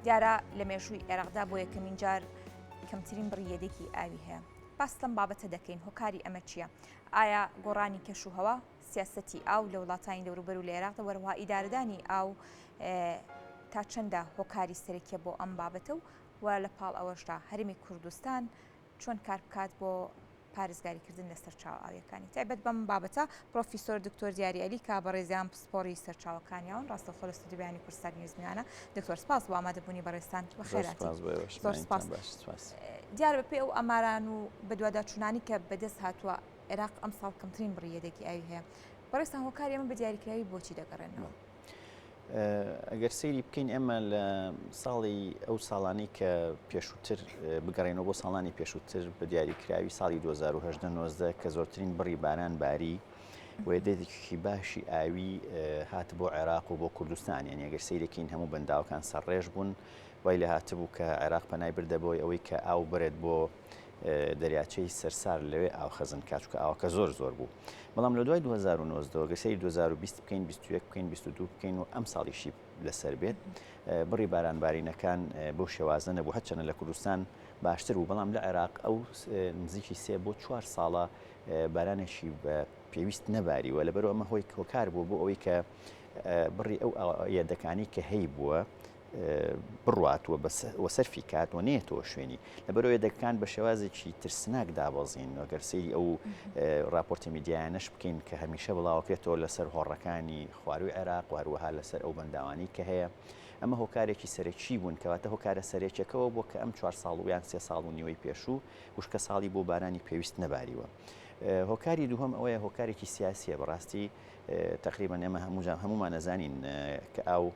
دیارە لە مێژووی عێراقدا بۆ یەکەمین جار کەمترین بڕیەدێکی ئاوی هەیە. باس لەم بابەتە دەکەین. هۆکاری ئەمە چییە؟ ئایا گۆڕانی کەش و هەوا سیاسەتی ئاو لە وڵاتانی دەوروبەر و لە عێراقدا وەروها ئیدارەدانی ئاو تا چەندە هۆکاری سەرەکیە بۆ ئەم بابەتە و لە پاڵ ئەوەشدا هەرێمی کوردستان چۆن کار بکات بۆ پارێزگاریکردن لە سەرچاو ئاویەکانی. تایبەت بەم بابەتە پرۆفیسۆر دکتۆر دیاریعەلی کە بەڕێزیان پسپۆڕی سەرچاوەکانیان ڕاستەوخۆ لە ستودیۆیانی کورسات نیوزمیانە. دکتۆر سپاس بۆ ئامادەبوونی بەڕێستان بەخێراتی. زۆر سپاس. دیارە بەپێی ئەو ئەماران و بەدواداچوونانی کە بەدەست هاتووە عێراق ئەم ساڵ کەمترین بڕیەدێکی ئاوی هەیە. بەڕێستان هۆکاری ئەمە بە دیاریکراوی بۆچی دەگەڕێنەوە؟ ئەگەر سەیری بکەین ئێمە لە ساڵی ئەو ساڵانەی کە پێشووتر بگەڕێنەوە بۆ ساڵانی پێشووتر بە دیاریکراوی ساڵی 2019 کە زۆرترین بڕی باران باری وێدەیەکی باشی ئاوی هات بۆ عێراق و بۆ کوردستان. یعنی ئەگەر سەیرەکەین هەموو بەنداوەکان سەرڕێژ بوون وای لە هاتبوو کە عێراق پەنای بردەبەوەی ئەوەی کە ئاو بڕێت بۆ دەریاچەی سەرسار لەوێ ئاو خەزن کاتچکە ئاوەکە زۆر بوو. بەڵام لە دوای 2019 گەسەی 2020 بکەین 21 بکەین 22 بکەین و ئەم ساڵیشی لەسەر بێت بڕی بارانبارینەکان بۆ شێوازە نەبوو هەرچەنە لە کوردستان باشتر بوو. بەڵام لە عێراق ئەو نزیکی 3 بۆ 4 ساڵە بارانێکی بە پێویست نەباریوە لەبەرەوە ئەمە هۆی هۆکار بوو بۆ ئەوەی کە بڕی ئەو یەدەکانی کە هەی بووە بڕاتوە وە سەرفی کات و نێتەوە شوێنی لەبەرەوە یەدەکان بە شێوازێکی ترسناک دابەزین ئەگەر سەیری ئەو راپۆرتی میدیایانەش بکەین کە هەمیشە بڵاوکرێتەوە لەسەر هۆڕەکانی خواروی عێراق و هەروەها لەسەر ئەو بەنداوانی کە هەیە. ئەمە هۆکارێکی سەرەکی بوون کەواتە هۆکارە سەرێکەکەەوە بۆ کە ئەم 4 ساڵ و یان 3 ساڵ و نیوەی پێشوو وشکە ساڵی بۆ بارانی پێویست نەباریوە. هۆکاری دووهەم ئەوەیە هۆکارێکی سیاسیە بەڕاستی تقریبا ئێمە هەمومان نەزانین کە ئاو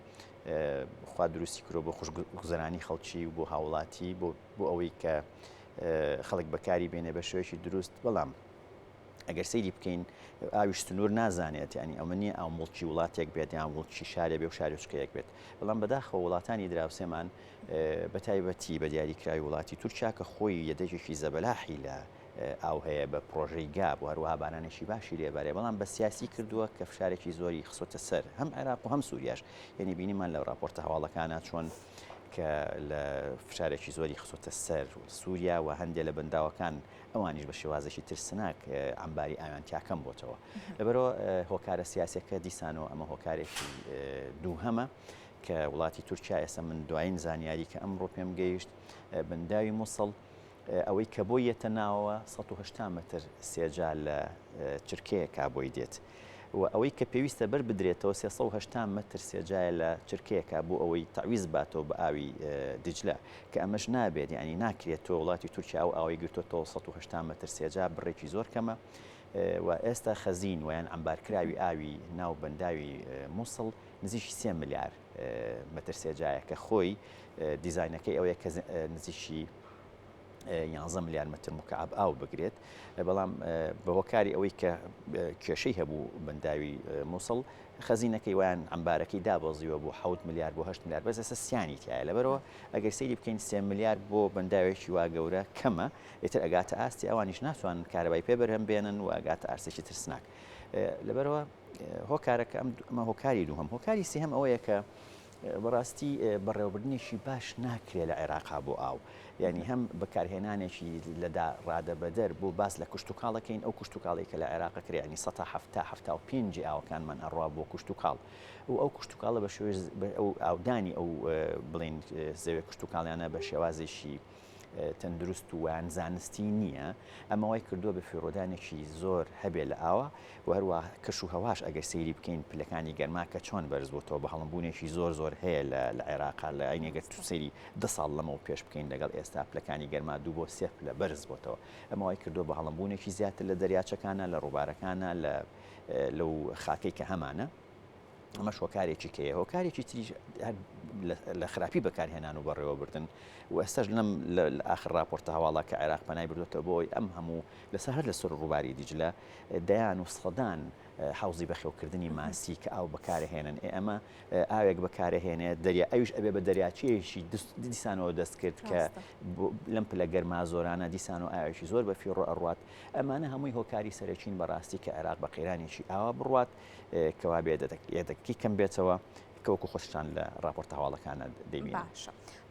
خوا دروستی کرۆ بۆ خوشگوزەرانی خەڵکی و بۆ هاوڵاتی بۆ ئەوەی کە خەڵک بەکاری بێنێ بە شێوەیەکی دروست. بەڵام ئەگەر سەیری بکەین ئاویش سنوور نازانێت ینی ئەمە نییە ئاو مڵکی وڵاتێک بێت یان مڵکی شارێ بێ و شارۆچکەیەک بێت. بەڵام بەداخەوە وڵاتانی دراوسێمان بە تایبەتی بە دیاریکراوی وڵاتی تورکیا کە خۆی یەدەێکی زەبەلاحی لە ئاو هەیە بە پرۆژەی گاب و هەروەها بارانێکی باشی لێبارێ بەڵام بە سیاسی کردووە کە فشارێکی زۆری خسۆتە سەر هەم عێراق و هەم سووریاش. یعنی بینیمان لە راپۆرتە هەواڵەکانە چۆن کە لە فشارێکی زۆری خسۆتە سەر سووریا و هەندێک لە بەنداوەکان ئەوانیش بە شێوازێکی ترسناک ئەمباری ئاویان تیاکەم بۆتەوە. لەبەرەوە هۆکارە سیاسەکە دیسانەوە ئەمە هۆکارێکی دووهەمە کە وڵاتی تورکیا ئێستا من دوایین زانیاری کە ئەمڕۆ پێم گەیشت بەنداوی مووسڵ ئەوەی کە بۆ یەتە ناوە 180 متر سێجا لە چرکەیە کابۆی دێت و ئەوەی کە پێویستە بەر بدرێتەوە 380 متر سێجایە لە چرکەیەکە بۆ ئەوەی تعویز باتەوە بە ئاوی دیجلە کە ئەمەش نابێت ینی ناکرێتەوە وڵاتی تورکیا و ئاوی گرتوتەوە 180 متر سێجا بڕێکی زۆر کەمە و ئێستا خەزین ویان ئەمبارکراوی ئاوی ناو بەنداوی مووسڵ نزیکی 3 ملیار متر سێجایە کە خۆی دیزاینەکەی ئەوەیە کە نزیکی 11 ملیار متر مکعب ئاو بگرێت. بەڵام بە هۆکاری ئەوەی کە کێشەی هەبوو بەنداوی مووسڵ خەزینەکەی ویان ئەمبارەکەی دابەزیوە بۆ 7 ملیار بۆ 8 ملیار بەس ئێستا سیانی تایە. لەبەرەوە ئەگەر سەیری بکەین 3 ملیار بۆ بەنداوێکی وا گەورە کەمە ئێتر ئەگاتە ئاستی ئەوانیش ناتوانن کارەبای پێ بەرهەم بێنن و ئەگاتە ئارسێکی ترسناک. لەبەرەوە هۆکارەکە ئەمە هۆکاری دووهەم. هۆکاری سێهەم ئەوەیە کە بەڕاستی بەڕێوەبردنێکی باش ناکرێت لە عێراقا بۆ ئاو ینی هەم بەکارهێنانێکی لەدا ڕادە بەدەر بۆ باس لە کوشتتوکاڵەکەین ئەو کوشتتوکاڵی کە لە عێراقا کرێ ینی 175 ئاوەکانمان ئەڕوا بۆ کوشتتوکاڵ و ئەو کوشتتوکاڵە بە شێوەیە ئاودانی ئەو بڵین زەوێ کوشتتوکاڵیانە بە شێوازێکی تەندروست و یان زانستی نییە. ئەمە وای کردووە بە فیرۆدانێکی زۆر هەبێ لە ئاوە و هەروە کەش و هەواش ئەگەر سەیری بکەین پلەکانی گەرما کە چۆن بەرز بووتەوە بە هەڵمبوونێکی زۆر هەیە لە عێراقا لە ئاینێگەر تو سەیری 10 ساڵ لەمەوە پێش بکەین لەگەڵ ئێستا پلەکانی گەرما 2 بۆ 3 پلە بەرز بووتەوە. ئەمە وای کردووە بە هەڵمبوونێکی زیاتر لە دەریاچەکانە لە ڕووبارەکانە لەو خاکەی کە هەمانە. ئەمەش هۆکارێکی کەیە. هۆکارێکی تریش لە خراپی بەکارهێنان و بەڕێوەبردن و ئێستاش لەم لە ئاخر راپۆرتە هەواڵە کە عێراق پەنای بردوێتەوە بۆی ئەم هەموو لەسەر هەر لە سەر ڕووباری دیجلە دەیان و سەدان حوزی بەخێوکردنی ماسی کە ئاو بەکارهێنن. ئەمە ئاوێک بەکارهێنێت دەریا ئەویش ئەبێ بە دەریاچەیەکی دیسانەوە دەست کرد کە لەم پلە گەرما زۆرانە دیسان و ئاوێکی زۆر بە فیڕۆ ئەڕوات. ئەمانە هەمووی هۆکاری سەرەکین بەڕاستی کە عێراق بە قەیرانێکی ئاوا بڕوات کەوا بێ یەدەکی کەم بێتەوە کەوەکو خۆشتان لە راپۆرتە هەواڵەکانە دەبینن.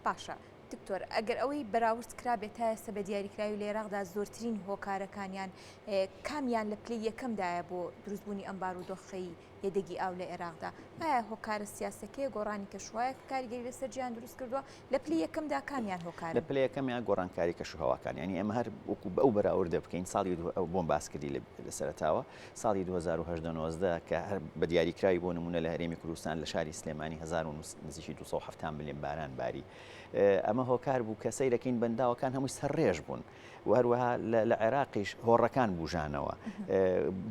باشە دکتۆر ئەگەر ئەوەی بەراورد کرا بێت هەسە بە دیاریکراوی لە عێراقدا زۆرترین هۆکارەکانیان کامیان لە پلەی یەکەمدایە بۆ دروستبوونی ئەم بارودۆخەی یەدەگی ئاو لە عێراقدا ئایا هۆکارە سیاسەکەی گۆڕانی کەشوهەیە کاریگەری لەسەر جیان دروست کردووە لە پلەی یەکەمدا کامیان هۆکار لە پلەی یەکەمیان گۆڕانکاری کەشوهەواکان ینی ئەمە هەر وەکو بە ئەو بەراورد بکەین ساڵی بۆم باسکردی لە سەرتاوە ساڵی 2019 کە هەر بە دیاریکراوی بۆ نمونە لە هەرێمی کوردستان لە شاری سلێمانی 1270 ملیۆن باران باری ئەمە هۆکار بوو کە سەیرەکەین بەنداوەکان هەمووی سەرڕێژ بوون و هەروەها لە عێراقیش هۆڕەکان بوژانەوە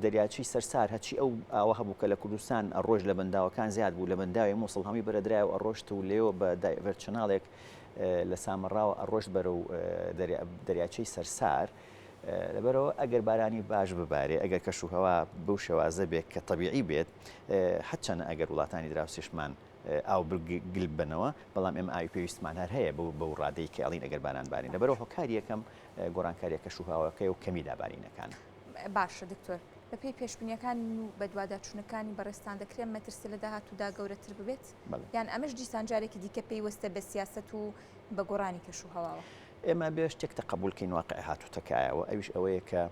دەریاچی سەرسار هەچی ئەو ئاوە هەبوو کە لە کوردستان ئەڕۆژ لە بەنداوەکان زیاد بوو لە بەنداوی مووسڵ هەمی بەرەدرایە و ئەڕۆشت و لێوە بە ڤەرچناڵێک لە سامەڕاوە ئەڕۆشت بەرەو دەریاچەی سەرسار لەبەرەوە ئەگەر بارانی باش ببارێ ئەگەر کەشوهەوا بەو شێوازە بێت کە تەبیعی بێت هەرچەنە ئەگەر وڵاتانی دراوسێشمان ئاو گل بنەوە بەڵام ئێمە ئاوی پێویستمان هەر هەیە بەو ڕادەی کە ئەڵین ئەگەر باران بارین لەبەرەوە هۆکاری یەکەم گۆڕانکاریە کەشوهەواەکەی و کەمی دابارینەکانە. باشە دکتۆر بەپێی پێشبینیەکان و بە دوواداچوونەکانی بەڕێستان دەکرێن مەترسە لە داهاتوودا گەورەتر ببێت یان ئەمەش دیسان جارێکی دیکە پێیوەستە بە سیاست و بە گۆڕانی کەشوهەواوە. ئێمە بێ شتێکتە قبولکەین واقع هاتووتەکایەوە ئەویش ئەوەیە کە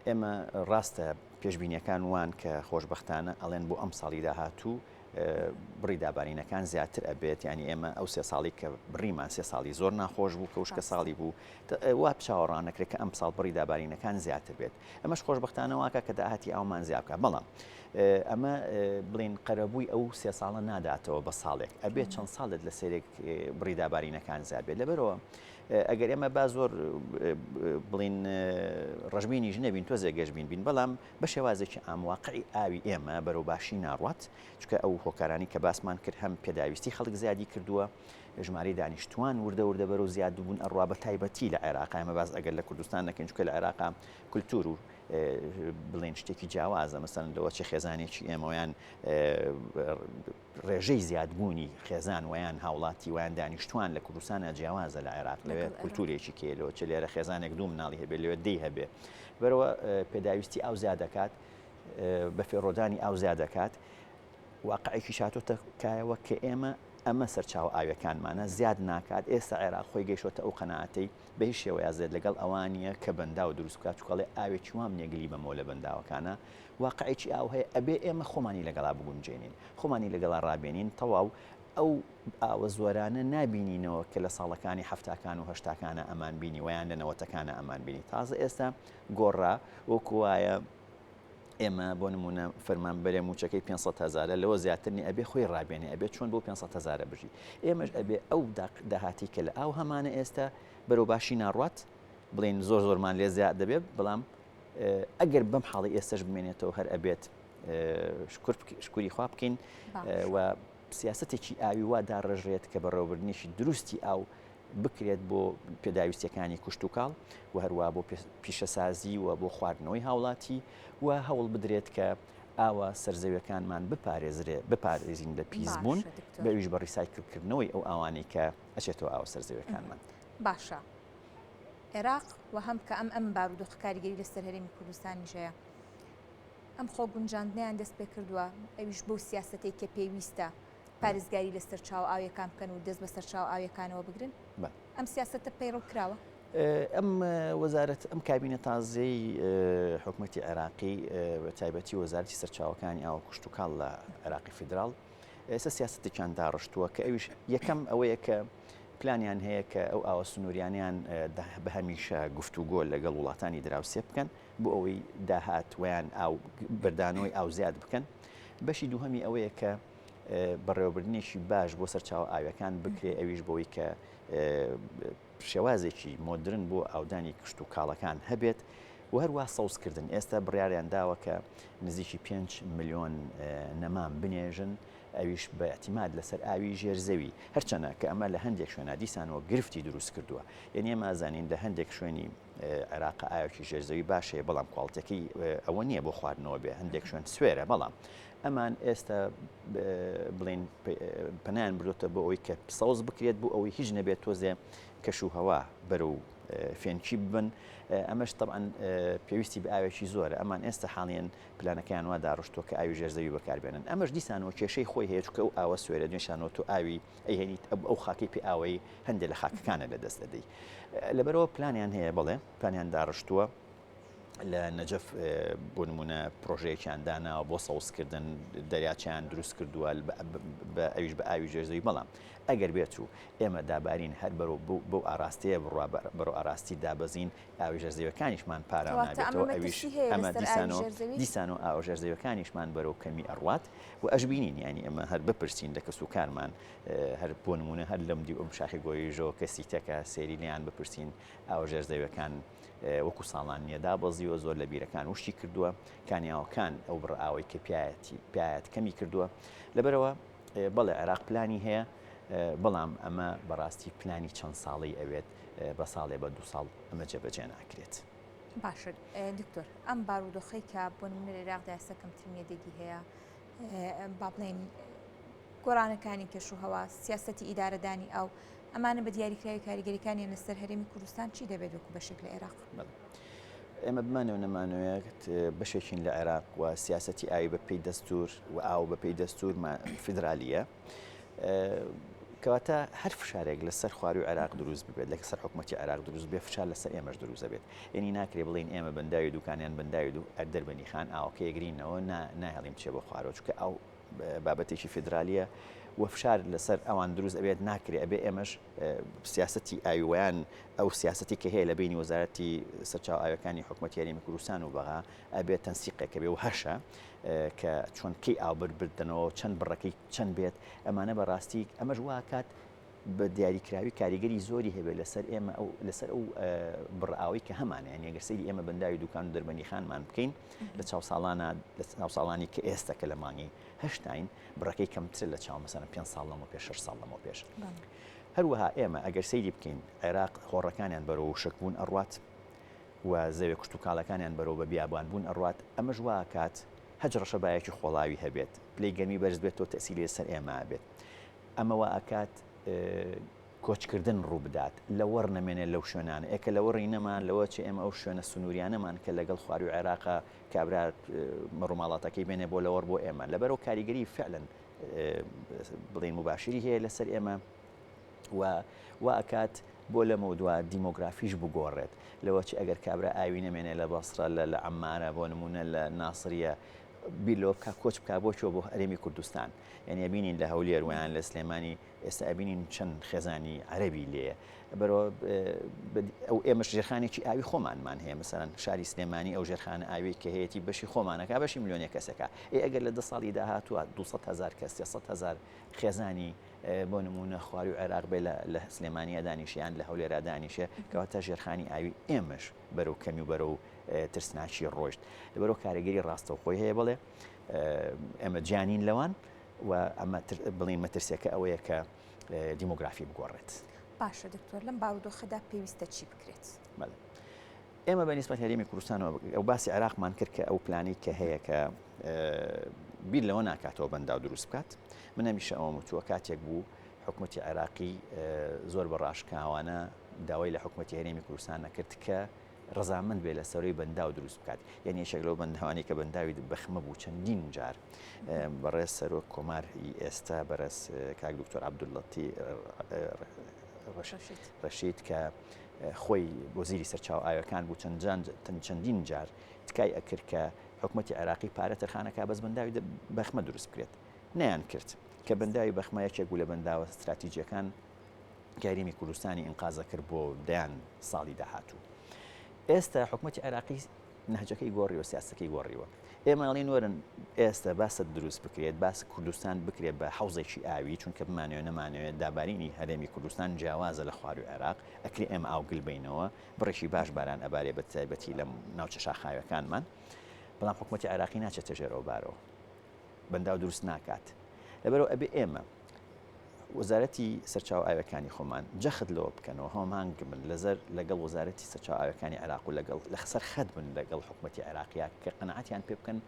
ئێمە ڕاستە پێشبینیەکان وان کە خۆشبەختانە ئەڵێن بۆ ئەم ساڵی داهاتوو بڕی دابارینەکان زیاتر ئەبێت ینی ئێمە ئەو سێ ساڵی کە بڕیمان سێ ساڵی زۆر ناخۆش بوو کە وشکە ساڵی بوو وا چاوەڕانەکرێت کە ئەم ساڵ بڕی دابارینەکان زیاتر بێت ئەمەش خۆشبەختانە واکە کە داهاتی ئاومان زیاد بکە بەڵام ئەمە بڵین قەرەبووی ئەو سێ ساڵە ناداتەوە بە ساڵێک ئەبێت چەند ساڵت لە سێرێک بڕی دابارینەکان زیاد بێت لەبەرەوە ئەگەر ئێمە با زۆر بڵین ڕژبینیش نەبین تۆ زێگەشبین بین بەڵام بە شێوازێکی ئامواقعی ئاوی ئێمە بەرەو باشی ناڕوات چکە ئەو هۆکارانی کە باسمان کرد هەم پێداویستی خەڵک زیادی کردووە ژماری دانیشتوان وردە بەرەو زیاد بوون ئەڕوا بە تایبەتی لە عێراق ئەمە باز ئەگەر لە کوردستان نەکەین چکە لە عێراق کولتور و بڵێن شتێکی جیاوازە مەسەن لەوە چه خێزانێکی ئێمەیان ڕێژەی زیادبوونی خێزان ویان هاوڵاتی ویان دانیشتوان لە کوردستانە جیاوازە لە عێراق لەوێ کولتورێکی کێلەوە چ لێرە خێزانێک دوو مناڵی هەبێت لەوێ دەی هەبێ بەرەوە پێداویستی ئاو زیاد دەکات بە فێڕۆدانی ئاو زیاد دەکات واقعێکی شاتۆتەکایەوە کە ئەمە سەرچاو ئاویەکانمانە زیاد ناکات ئێستا عێراق خۆی گەیشتە ئەو قەناعەتەی بە هیچ شێوەیە زێت لەگەڵ ئەوانیە کە بەنداو دروست بکات چکەڵێ ئاوێکی وام نێگلی بەمەوە لە بەنداوەکانە واقعێکی ئاو هەیە ئەبێ ئێمە خۆمانی لەگەڵا بگونجێنین خۆمانی لەگەڵا ڕابێنین تەواو ئەو ئاوە زۆرانە نابینینەوە کە لە ساڵەکانی هەفتاکان و هەشتاکانە ئەمان بینی ویان لە نەوەتەکانە ئەمان بینی تازە ئێستا گۆڕا وەکو وایە ئێمە بۆ نمونە فەرمانبەرێ موچەکەی 500,000 لەوە زیاترنی ئەبێ خۆی ڕابێنێ ئەبێ چۆن بۆ 500,000 بژی ئێمەش ئەبێ ئەو داهاتی کە لە ئاو هەمانە ئێستا بەرەو باشی ناڕوات بڵین زۆرمان لێ زیاد دەبێت بەڵام ئەگەر بەم حاڵی ئێستش بمێنێتەوە هەر ئەبێت شکوری خوا بکەین و سیاستێکی ئاوی وا داڕژێت کە بەڕێوەبردنیشی دروستی ئاو بکرێت بۆ پێداویستیەکانی کوشت و کاڵ و هەروە بۆ پیشەسازی و بۆ خواردنەوەی هاوڵاتی و هەوڵ بدرێت کە ئاوە سەرزەویەکانمان بپارێزین لە پیسبوون بەویش بە ڕیسایکلکردنەوەی ئەو ئاوانەی کە ئەچێتەوە ئاوە سەرزەویەکانمان. باشە عێراق و هەم کە ئەم بارودۆخ کاریگەری لەسەر هەرێمی کوردستانی ژەیە ئەم خۆ گونجاندنیان دەست پێ کردووە ئەویش بۆ سیاسەتێک کە پێویستە پارێزگاری لەسەر چاو ئاویەکان بکەن و دەست بەسەر چاو ئاویەکانەوە بگرن ئەم سیاسەتە پەیڕۆ کراوە ئەم وەزارەت ئەم کابینە تازەی حکوومەتی عێراقی تایبەتی وەزارەتی سەرچاوەکانی ئاوە کوشت و کاڵ لە عێراقی فیدراڵ ئێستا سیاسەتێکیان داڕشتووە کە ئەویش یەکەم ئەوەیە کە پلانیان هەیە کە ئەو ئاوە سنووریانیان بە هەمیشە گفتوگۆ لەگەڵ وڵاتانی دراوسێ بکەن بۆ ئەوەی داهات ویان ئاو بەردانەوەی ئاو زیاد بکەن بەشی دووهەمی ئەوەیە کە بەڕێوەبردنێکی باش بۆ سەرچاو ئاویەکان بکرێ ئەویش بۆی کە شێوازێکی مۆدرن بۆ ئاودانی کشت و کاڵەکان هەبێت و هەروە سەوزکردن ئێستا بڕیاریان داوە کە نزیکی 5 ملیۆن نەمان بنێژن ئەویش بە ئەتیماد لەسەر ئاوی ژێرزەوی هەرچەنە کە ئەمە لە هەندێک شوێنە دیسانەوە گرفتی دروست کردووە یعنی ئێمە ئازانین لە هەندێک شوێنی عێراق ئاوێکی ژێرزەوی باشەیە بەڵام کوڵتەکەی ئەوە نییە بۆ خواردنەوە بێ هەندێک شوێن سوێرە بەڵام ئەمان ئێستا بڵین پەنیان بردوتە بۆ ئەوەی کە سەوز بکرێت بۆ ئەوەی هیچ نەبێت تۆزێ کەشوهەوا بەرەو فێنچی ببن ئەمەش طبعاً پێویستی بە ئاوێکی زۆرە ئەمان ئێستا حاڵیان پلانەکەیان وا داڕشتووە کە ئاوی ژێرزەوی بەکاربێنن ئەمەش دیسانەوە کێشەی خۆی هەیە چکە و ئاوە سوێرە دوێنشانەوە تو ئاوی ئەیهێنیت ئەو خاکی پێ ئاوەی هەندێک لە خاکەکانە لەدەست دەدەی لەبەرەوە پلانیان هەیە بڵێ پلانیان داڕشتووە لە نەجەف بۆ نمونە پرۆژەیەکیان داناوە بۆ سەوزکردن دەریاچیان دروست کردووە ئەویش بە ئاوی ژێرزەوی بەڵام ئەگەر بێت و ئێمە دابارین هەر بەو ئاراستەیە بڕوا ئاراستی دابەزین ئاوی ژێرزەویەکانیشمان پارام نابێتەوە ئەویش ئەمە دیسانەوە ئاو ژێرزەویەکانیشمان بەرەو کەمی ئەڕوات و ئەشبینین ینی ئەمە هەر بپرسین لە کەس و کارمان هەر بۆ نمونە هەر لەم دی ئەم شاخی گۆیژۆ کەسی تەکە سێری لیان بپرسین ئاو ژێرزەویەکان وەکو ساڵان نیە دابەزیوە زۆر لە بیرەکان وشتی کردووە کانیاوەکان ئەو بڕ ئاوەی کە پیایەت کەمی کردووە لەبەرەوە بەڵێ عێراق پلانی هەیە بەڵام ئەمە بەڕاستی پلانی چەند ساڵی ئەوێت بە ساڵێ بە 2 ساڵ ئەمە جێبەجێ ناکرێت. باشە دکتۆر ئەم بارودۆخەی کە بۆ نمونە عێراقدا ئێستا کەمترین یەدێکی هەیە با بڵێن گۆڕانەکانی کەشوهەوا سیاسەتی ئیدارەدانی ئەو ئەمانە بە دیاریکراوی کاریگەریەکانی لەسەر هەرێمی کوردستان چی دەبێت وەکو بەشێک لە عێراق؟ ئێمە بمانەوە نەمانوێت بەشێکین لە عێراق و سیاسەتی ئاوی بە پێی دەستور و ئاو بە پێی دەستور فیدرالیە کەواتە هەر فشارێک لەسەر خواروی عێراق دروست ببێت لەسەر حکوومەتی عێراق دروست بێ فشار لەسەر ئێمەش دروست دەبێت یعنی ناکرێ بڵین ئێمە بەنداوی دوکانیان بەنداوی دەربەنی خان ئاوکە یەگرینەوە ناهێڵیم چێ بۆ خوارەوە چکە ئەو بابەتێکی فیدرالیە و فشار لەسەر ئەوان دروست ئەبێت ناکرێ ئەبێ ئێمەش سیاسەتی ئاویویان ئەو سیاسەتی کە هەیە لە بینی وەزارەتی سەرچاو ئاوەکانی حکوومەتی هەرێمی کوردستان و بەغا ئەبێت تەنسیقێکە بێ و هەشە کە چۆن کەی ئاوبەر بردنەوە چەند بڕەکەی چەند بێت ئەمانە بەڕاستی ئەمەش واکات بە دیاریکراوی کاریگەری زۆری هەبێت لەسەر ئێمە لەسەر ئەو بڕئاوی کە هەمانە یعنی ئەگەر سەیری ئێمە بەنداوی دوکان و دەربەنی خانمان بکەین لە چاو ساڵانی کە ئێستا کە لە مانگی هەشتین بڕەکەی کەمتر لە چاو مەسەرەن 5 ساڵ لەمە پێش 6 ساڵ لەمە پێش هەروەها ئێمە ئەگەر سەیری بکەین عێراق هۆڕەکانیان بەرەوە شک بوون ئەڕوات و زەوێ کشت و کاڵەکانیان بەرەوە بە بیابان بوون ئەڕوات ئەمەش واکات هەج ڕەشەبایەکی خۆڵاوی هەبێت پلەی گەرمی بەرز بێتەوە تەسیری سەر ئێمە بێت ئەمەوە ئاکات کۆچکردن ڕوو بدات لە وەرنەمێنێت لەو شوێنانە ئێکە لە وەڕی نەمان لەوە چ ئێمە ئەو شوێنە سنووریانەمان کە لەگەڵ خواروی عێراقا کابرا مەڕووماڵاتەکەی بێنێ بۆ لەوەڕ بۆ ئێمە لەبەرەوە کاریگەری فعلەن بڵین مباشری هەیە لەسەر ئێمە و ئەکات بۆ لەمە دووە دیمۆگرافیش بگۆڕێت لەوە چ ئەگەر کابرا ئاوی نەمێنێ لە بەسرە لە عەمارە بۆ نمونە لە ناسریە بیلۆ بکە کۆچ بکە بۆچەوە بۆ هەرێمی کوردستان یعنی ئەبینین لە هەولێر ویان لە سلێمانی ئێستا ئەبینین چەند خێزانی عەرەبی لێیە بەرەوە ئەو ئێمەش ژێرخانێکی ئاوی خۆمانمان هەیە مەسەرەن شاری سلێمانی ئەو ژێرخانە ئاوی کە هەیەی بەشی خۆمانەکە بەشی میلیۆنێ کەسەکە ئەگەر لە 10 ساڵی داهاتووە 200,000 کەس 300,000 خێزانی بۆ نمونە خواروی عێراق بێ لە سلێمانیە دانیشیان لە هەولێرا دانیشە کەواتە ژێرخانی ئاوی ئێمەش بەرەو کەمی و بەرەو ترسناچی ڕۆژت لەبەرەوە کارەگەری ڕاستەوخۆی هەیە بڵێ ئەمە جیانین لەوان و ئەمە بڵین مەترسیەکە ئەوەیە کە دیمۆگرافی بگۆڕێت. باشە دکتۆر لەم بارودۆخەدا پێویستە چی بکرێت؟ ئێمە بە نیسبەت هەرێمی کوردستانەوە ئەو باسی عێراقمان کرد کە ئەو پلانی کە هەیە کە بیر لەوە ناکاتەوە بەنداو دروست بکات من هەمیشە ئەوە وتووە کاتێک بوو حکوومەتی عێراقی زۆر بە ڕاشکاوانە داوای لە حکوومەتی هەرێمی کوردستان نەکرد کە ڕزامند بێ لە سەرۆی بەنداو دروست بکات یعنی یەکێک لەو بەنداوانی کە بەنداوی بەخمە بوو چەندین جار بەڕێز سەرۆک کۆماری ئێستا بەرەس کاک دکتۆر عەبدوڵڵەتی ڕەشید کە خۆی وەزیری سەرچاو ئاوەکان بوو چەندین جار تکای ئەکرد کە حکوومەتی عێراقی پارە تەرخانەکە بەس بەنداوی بەخمە دروست بکرێت نەیان کرد کە بەنداوی بەخمە یەکێک بوو لە بەنداوە استراتیجیەکان هەرێمی کوردستانی ئینقازە کرد بۆ دەیان ساڵی داهاتوو ئێستا حکوومەتی عێراقی نهجەکەی گۆڕیوە سیاسەکەی گۆڕیوە ئێمەڵین وەرن ئێستا باسە دروست بکرێت باس کوردستان بکرێت بە حوزێکی ئاوی چونکە بمانوێت نەمانوێت دابارینی هەرێمی کوردستان جیاوازە لە خواروی عێراق ئەکری ئێمە ئاوگل بینەوە بڕێکی باش باران ئەبارێ بە تایبەتی لە ناوچە شاخاوەکانمان بەڵام حکوومەتی عێراقی ناچێتە ژێرەوە بارەوە بەنداو دروست ناکات لەبەرەوە ئەبێ ئێمە وەزارەتی سەرچاو ئاوەکانی خۆمان جەخت لەوە بکەنەوە هەمانگ بن لەزەر لەگەڵ وەزارەتی سەرچاو ئاوەکانی عێراق و لەگەڵ لە خسەر خەت بن لەگەڵ حکوومەتی عێراقیە کە قەنەعەتیان پێ بکەن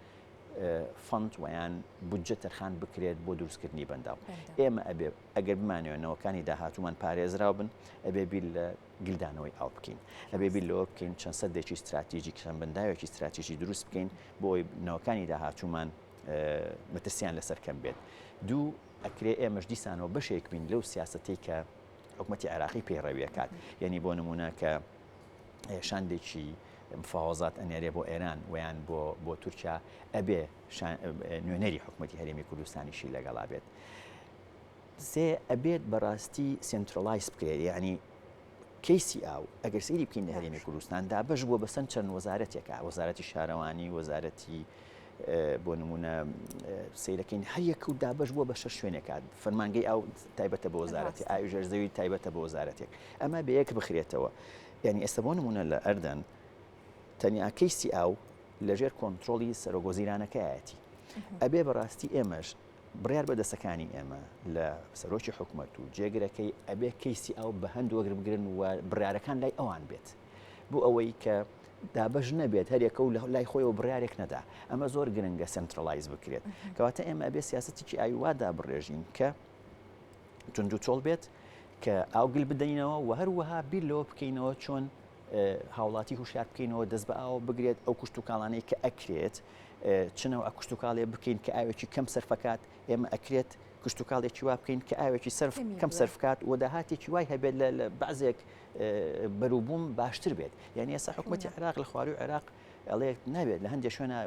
فند ویان بودجە تەرخان بکرێت بۆ دروستکردنی بەنداو. ئێمە ئەبێ ئەگەر بمانێنەوەکانی داهاتوومان پارێزراو بن ئەبێ بیر لە گلدانەوەی ئاو بکەین، ئەبێ بیر لەوە بکەین چەند سەدێکی استراتیژی چەند بەنداوێکی استراتیژی دروست بکەین بۆی نەوەکانی داهاتوومان مەترسیان لەسەر کەم بێت. دوو ئەکرێ ئێمەش دیسانەوە بەشێک بین لەو سیاسەتەی کە حکوومەتی عێراقی پێڕەویەکات، یعنی بۆ نمونە کە شاندێکی مفاوەزات ئەنێرێ بۆ ئێران ویان بۆ تورکیا ئەبێ نوێنەری حکوومەتی هەرێمی کوردستانیشی لەگەڵا بێت. سێ ئەبێت بەڕاستی سنترلایز بکرێت، یعنی کەیسی ئاو ئەگەر سەیری بکەین لە هەرێمی کوردستاندا بەش بووە بەسەر چەند وەزارەتێکە، وەزارەتی شارەوانی، وەزارەتی بۆ نمونە سیرەکەین هەر یەکەوت دابش بووە بە شەش شوێنێکات، فەرمانگەی ئاو تایبەتە بە وەزارەتی ئاوی ژێرزەوی تایبەتە بە وەزارەتێک، ئەمە بە یەک بخرێتەوە. یعنی ئێستا بۆ نمونە لە ئەردەن تەنیا کەیسی ئاو لەژێر کۆنتترۆلی سەرۆگۆزیرانەکەیەتی، ئەبێ بەڕاستی ئێمەش بڕیار بەدەستەکانی ئێمە لە سەرۆکی حکوومەت و جێگرەکەی ئەبێ کەیسی ئاو بە هەندوو وەگر بگرن و بڕارەکان لای ئەوان بێت بۆ ئەوەی کە دابش نەبێت هەرێکە و لای خۆیەوە بڕارێک نەدا. ئەمە زۆر گرنگە سنترلایز بکرێت، کەواتە ئێمە ئەبێ سیاسەتێکی ئاویوادا بڕێژین کە تونند و چۆڵ بێت کە ئاوگل بدەینەوە و هەروەها بیر لەوە بکەینەوە چۆن هاوڵاتی هوشیار بکەینەوە دەست بە ئاو بگرێت ئەو کوشت و کاڵانەی کە ئەکرێت چنەوە کوشت و کاڵێ بکەین کە ئاوێکی کەم سەرفەکات، ئێمە ئەکرێت کوشت و کاڵێکی وا بکەین کە ئاوێکی سەرف کەم سەرفکات و داهاتێکی وای هەبێت لە بعضێک بەروبووم باشتر بێت. یعنی ئێستا حکوومەتی عێراق لە خواروی عێراق ئەڵێ نابێت لە هەندێک شوێنە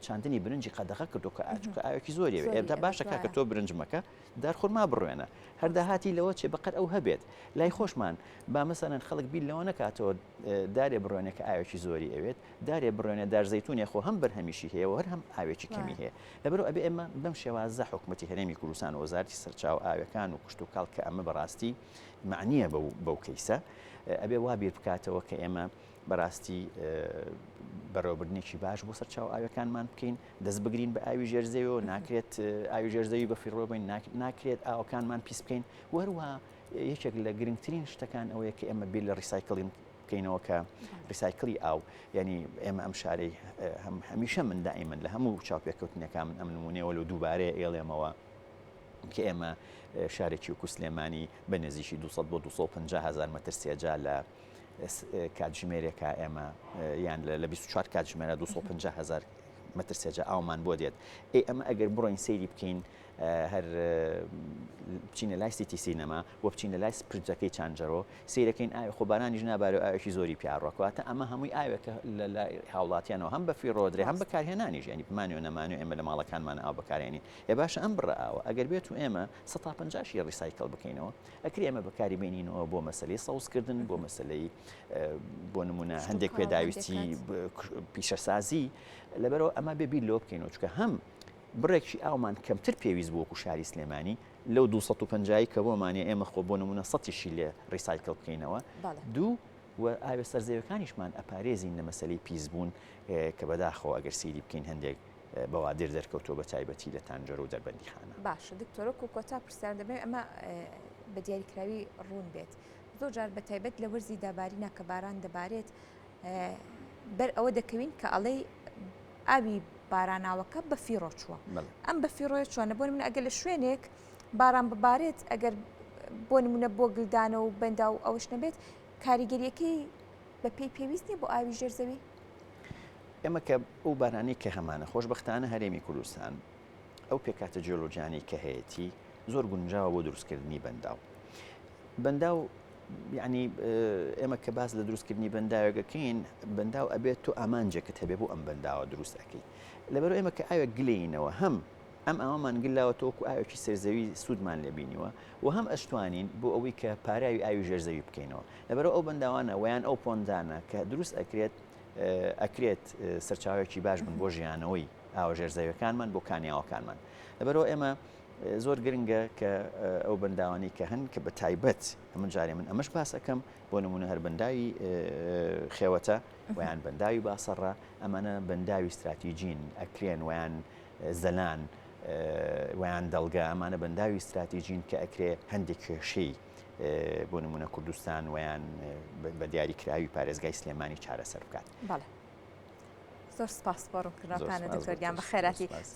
چاندنی برنجی قەدەغە کردو کە ئاوێکی زۆری ئێمە باشە کاکە تۆ برنجمەکە دارخورما بڕوێنە هەر داهاتی لەوە چێ بەقەر ئەو هەبێت لای خۆشمان با مەسەرەن خەڵک بیر لەوە نەکاتەوە دارێ بڕوێنێکە ئاوێکی زۆری ئەوێت دارێ بڕوێنە دارزەیتونێ خۆ هەم بەرهەمیشی هەیە و هەر هەم ئاوێکی کەمی هەیە. لەبەرەوە ئەبێ ئێمە بەم شێوازە حکوومەتی هەرێمی کوردستان و وەزارەتی سەرچاو ئاوەکان و کوشت و کاڵ کە ئەمە بەڕاستی معنیە بەو کەیسە ئەبێ وا بیر بکاتەوە کە ئێمە بەڕاستی بەڕێوەبردنێکی باش بۆ سەرچاو ئاوەکانمان بکەین، دەست بگرین بە ئاوی ژێرزەویەوە، ناکرێت ئاوی ژێرزەوی بە فیڕۆ بین، ناکرێت ئاوەکانمان پیس بکەین. وەروها یەکێک لە گرنگترین شتەکان ئەوەیە کە ئێمە بیر لە ڕیسایکڵین بکەینەوە کە ڕیسایکڵی ئاو، یعنی ئێمە ئەم شارەی هەمیشە من دائیمەن لە هەموو چاوپێکەوتنەکان ئەم نمونەیەوە لە دووبارەیە ئێڵێمەوە کە ئێمە شارێکی وکو سلێمانی بە نزیکی 200 بۆ 250 هزار مەتر سێجا لە کاتژمێرێکە ئێمە یان لە 24 کاتژمێرە 250 هزار مەتر سێجا ئاومان بۆ دێت. ئەمە ئەگەر بڕۆین سەیری بکەین هەر بچینە لای سیتی سینەما و بچینە لای پرجەکەی چانجەرۆ سیرەکەین ئاوی خۆبارانیش نابارێ ئاوێکی زۆری پیاڕۆکواتە ئەمە هەمووی ئاوێکە لە هاوڵاتیانەوە هەم بە فیڕۆدرێ هەم بەکارهێنانیش ینی بمانێ و نەمانێ ئێمە لە ماڵەکانمان ئاو بەکارێنین ێ باشە ئەم بڕە ئاوە ئەگەر بێت و ئێمە 150 ڕیسایکڵ بکەینەوە ئەکری ئێمە بەکاری بینینەوە بۆ مەسلەی سەوزکردن بۆ مەسلەی بۆ نمونە هەندێک پێداویستی پیشەسازی لەبەرەوە ئەمە بێ بیر لۆ بکەینەوە چکە هەم بڕێکی ئاومان کەمتر پێویست بووەکو شاری سلێمانی لەو 250 کە بۆمانێ ئێمە خۆ بۆ نمونە 100شی لێ ڕیسایکڵ بکەینەوە. دوو و ئاوێ سەرزەوەکانیشمان ئەپارێزین لە مەسلەی پیسبوون کە بەداخەوە ئەگەر سیری بکەین هەندێک بەوادر دەرکەوتۆ بە تایبەتی لە تانجەرە و دەربەندیخانە. باشە دکتۆرە کۆتا پرسیار دەبێت ئەمە بە دیاریکراوی ڕوون بێت. زۆر جار بە تایبەت لە وەرزی دابارینە کە باران دەبارێت بەر ئەوە دەکەوین کە ئەڵێ ئاوی باراناوەکە بە فیڕۆ چووە. ئەم بە فیڕۆیە چوانە بۆ نمونە ئەگەر لە شوێنێک باران ببارێت ئەگەر بۆ نمونە بۆ گلدانە و بەندا و ئەوش نەبێت کاریگەریەکەی بە پێی پێویست نیە بۆ ئاوی ژێرزەوی. ئێمە کە ئەو بارانەی کە هەمانە خۆشبەختانە هەرێمی کوردستان ئەو پێکاتە جیۆلۆجیانی کە هەیەی زۆر گونجاوە بۆ دروستکردنی بەنداو. بەنداو یعنی ئێمە کە باس لە دروستکردنی بەنداوێگەکەین بەنداو ئەبێت تۆ ئامانجێکت هەبێ بۆ ئەم بەنداوە دروست ئەەکەی. لەبەرەوە ئێمە کە ئاوێک گلەینەوە هەم ئەم ئاوامان گلاوە تۆکو ئاوێکی سەرزەوی سوودمان لێبینیوە و هەم ئەشتوانین بۆ ئەوەی کە پاراوی ئاوی ژێرزەوی بکەینەوە. لەبەرەوە ئەو بەنداوانە ویان ئەو پۆندانە کە دروست ئەکرێت سەرچاوێکی باش بن بۆ ژیانەوەی ئاوە ژێرزەویەکانمان بۆ کانیاوەکانمان. لەبەرەوە ئێمە زۆر گرنگە کە ئەو بەنداوانی کە هەن کە بە تایبەت هەمن جارێ من ئەمەش باسەکەم بۆ نمونە هەر بەنداوی خێوەتە ویان بەنداوی باسەڕە ئەمانە بەنداوی استراتیژین ئەکرێن ویان زەلان ویان دەڵگە ئەمانە بەنداوی استراتیژین کە ئەکرێ هەندێک کێشەی بۆ نمونە کوردستان ویان بە دیاریکراوی پارێزگای سلێمانی چارەسەر بکات. زۆر سپاس بۆ ڕوونکردنەوەتانە زۆر سپاس دکتۆر گیان بۆ بە خێراتی. سپاس.